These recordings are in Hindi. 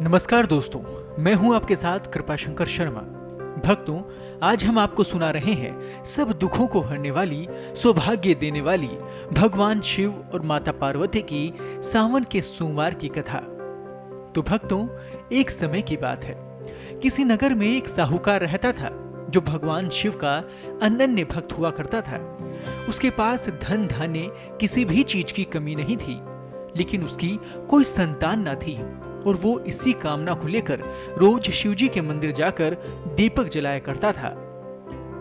नमस्कार दोस्तों, मैं हूं आपके साथ कृपाशंकर शर्मा। भक्तों, आज हम आपको सुना रहे हैं सब दुखों को हरने वाली, सौभाग्य देने वाली भगवान शिव और माता पार्वती की सावन के सोमवार की कथा। तो भक्तों, एक समय की बात है। किसी नगर में एक साहूकार रहता था जो भगवान शिव का अनन्य भक्त हुआ करता था। उसके पास धन धान्य किसी भी चीज की कमी नहीं थी, लेकिन उसकी कोई संतान न थी और वो इसी कामना को लेकर रोज शिवजी के मंदिर जाकर दीपक जलाया करता था।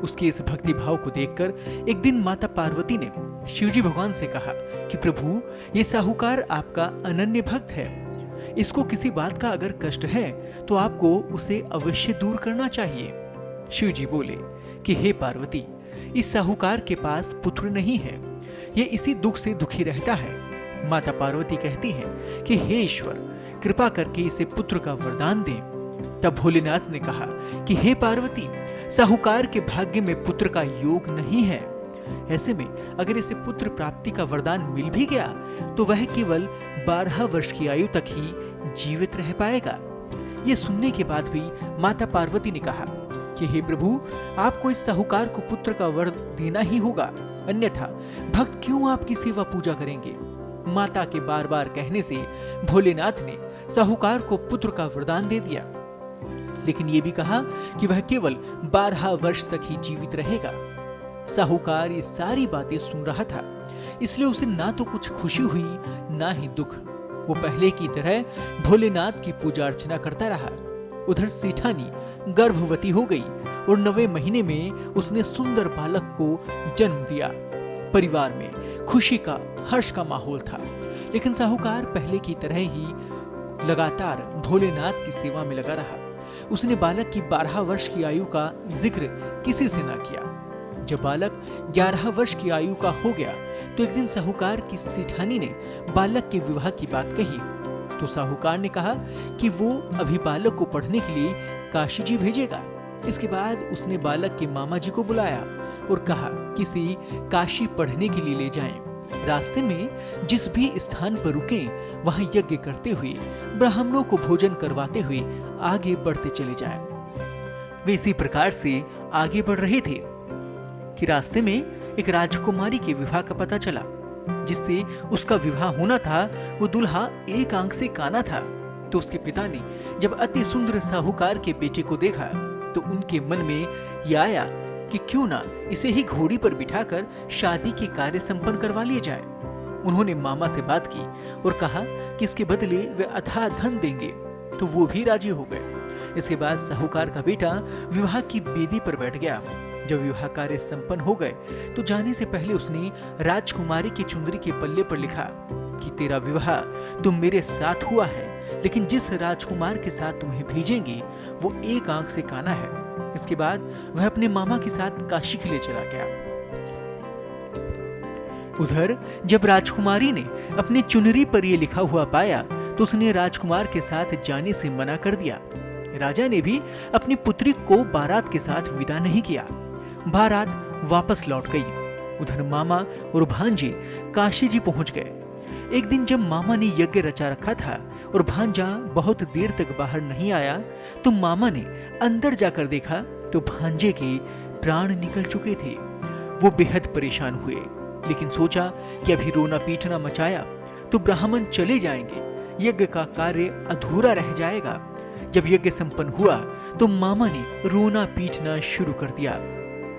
उसके इस भक्ति भाव को देखकर एक दिन माता पार्वती ने शिवजी भगवान से कहा कि प्रभु, ये साहूकार आपका अनन्य भक्त है। इसको किसी बात का अगर कष्ट है तो आपको उसे अवश्य दूर करना चाहिए। शिवजी बोले कि हे पार्वती, इस साहूकार के पास पुत्र नहीं है, ये इसी दुख से दुखी रहता है। माता पार्वती कहती हैं कि हे ईश्वर, कृपा करके इसे पुत्र का वरदान दे। तब भोलेनाथ ने कहा कि हे पार्वती, साहूकार के भाग्य में पुत्र का योग नहीं है। ऐसे में अगर इसे पुत्र प्राप्ति का वरदान मिल भी गया तो वह केवल 12 वर्ष की आयु तक ही जीवित रह पाएगा। ये सुनने के बाद भी माता पार्वती ने कहा कि हे प्रभु, आपको इस साहूकार को पुत्र का वर देना ही होगा, अन्यथा भक्त क्यों आपकी सेवा पूजा करेंगे। माता के बार बार कहने से भोलेनाथ ने साहूकार को पुत्र का वरदान दे दिया, लेकिन यह भी कहा कि वह केवल 12 वर्ष तक ही जीवित रहेगा। साहूकार ये सारी बातें सुन रहा था, इसलिए उसे ना तो कुछ खुशी हुई ना ही दुख। वो पहले की तरह भोलेनाथ की पूजा अर्चना करता रहा। उधर सेठानी गर्भवती हो गई और 9वें महीने में उसने सुंदर बालक को जन्म दिया। परिवार में खुशी का, हर्ष का माहौल था, लेकिन साहूकार पहले की तरह ही लगातार भोलेनाथ की सेवा में लगा रहा। उसने बालक की 12 वर्ष की आयु का जिक्र किसी से ना किया। जब बालक 11 वर्ष की आयु का हो गया तो एक दिन साहूकार की सेठानी ने बालक के विवाह की बात कही। तो साहूकार ने कहा कि वो अभी बालक को पढ़ने के लिए काशी जी भेजेगा। इसके बाद उसने बालक के मामा जी को बुलाया और कहा किसी काशी पढ़ने के लिए ले जाएं। रास्ते में जिस भी स्थान पर रुकें वहां यज्ञ करते हुए, ब्राह्मणों को भोजन करवाते हुए आगे बढ़ते चले जाएं। वे इसी प्रकार से आगे बढ़ रहे थे कि रास्ते में एक राजकुमारी के विवाह का पता चला। जिससे उसका विवाह होना था वो दूल्हा एक आंख से काना था। तो उसके पिता ने जब अति सुंदर साहूकार के बेटे को देखा तो उनके मन में यह आया कि क्यों ना इसे ही घोड़ी पर बिठाकर शादी के कार्य संपन्न करवा लिए जाए। उन्होंने मामा से बात की और कहा कि इसके बदले वे अथाह धन देंगे, तो वो भी राजी हो गए। इसके बाद साहूकार का बेटा विवाह की बेदी पर बैठ गया। जब विवाह कार्य संपन्न हो गए तो जाने से पहले उसने राजकुमारी की चुंदरी के पल्ले पर लिखा कि तेरा विवाह तुम मेरे साथ हुआ है, लेकिन जिस राजकुमार के साथ तुम्हें भेजेंगे वो एक आंख से काना है। इसके बाद वह अपने मामा के साथ काशी के लिए चला गया। उधर जब राजकुमारी ने अपनी चुनरी पर यह लिखा हुआ पाया तो उसने राजकुमार के साथ जाने से मना कर दिया। राजा ने भी अपनी पुत्री को बारात के साथ विदा नहीं किया। बारात वापस लौट गई। उधर मामा और भांजे काशी जी पहुंच गए। एक दिन जब मामा ने यज्ञ रचा रखा था और भांजा बहुत देर तक बाहर नहीं आया तो मामा ने अंदर जाकर देखा तो भांजे के प्राण निकल चुके थे। वो बेहद परेशान हुए, लेकिन सोचा कि अभी रोना पीटना मचाया तो ब्राह्मण चले जाएंगे, यज्ञ का कार्य अधूरा रह जाएगा। जब यज्ञ संपन्न हुआ तो मामा ने रोना पीटना शुरू कर दिया।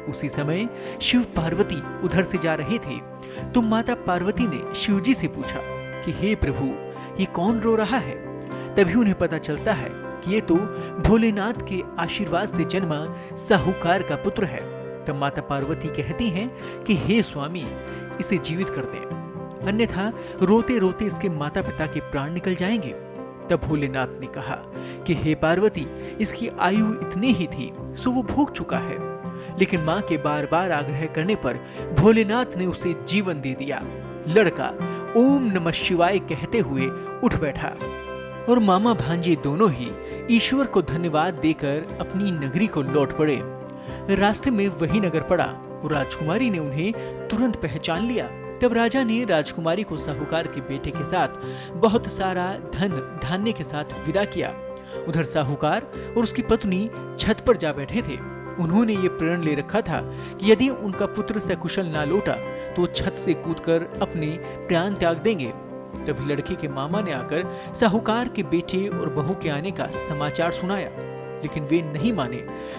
उसी समय शिव पार्वती उधर से जा रहे थे तो माता पार्वती ने शिवजी से पूछा कि हे प्रभु, ये कौन रो रहा है। तभी उन्हें पता चलता है कि ये तो भोलेनाथ के आशीर्वाद से जन्मा साहूकार का पुत्र है। तब माता पार्वती कहती हैं कि हे स्वामी, इसे जीवित कर दें, अन्यथा रोते रोते इसके माता पिता के प्राण निकल जाएंगे। तब भोलेनाथ ने कहा कि हे पार्वती, इसकी आयु इतनी ही थी सो वो भोग चुका है। लेकिन मां के बार बार आग्रह करने पर भोलेनाथ ने उसे जीवन दे दिया। लड़का ओम नमः शिवाय कहते हुए उठ बैठा और मामा भांजे दोनों ही ईश्वर को धन्यवाद देकर अपनी नगरी को लौट पड़े। रास्ते में वही नगर पड़ा और राजकुमारी ने उन्हें तुरंत पहचान लिया। तब राजा ने राजकुमारी को साहूकार के बेटे के साथ बहुत सारा धन धान्य के साथ विदा किया उधर साहूकार और उसकी पत्नी छत पर जा बैठे थे। उन्होंने ये प्रण ले रखा था कि यदि उनका पुत्र सकुशल ना लौटा तो वो छत से कूदकर अपने प्राण त्याग देंगे। तभी लड़के के मामा ने आकर साहूकार के बेटे और बहू के आने का समाचार सुनाया, लेकिन वे नहीं माने।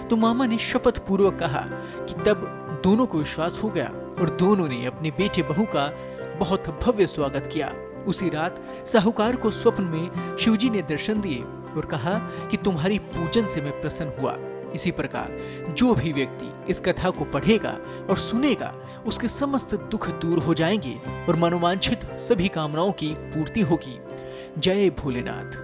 तो मामा ने शपथ पूर्वक कहा कि तब दोनों को विश्वास हो गया और दोनों ने अपने बेटे बहू का बहुत भव्य स्वागत किया। उसी रात साहूकार को स्वप्न में शिवजी ने दर्शन दिए और कहा कि तुम्हारी पूजन से मैं प्रसन्न हुआ। इसी प्रकार जो भी व्यक्ति इस कथा को पढ़ेगा और सुनेगा उसके समस्त दुख दूर हो जाएंगे और मनोवांछित सभी कामनाओं की पूर्ति होगी। जय भोलेनाथ।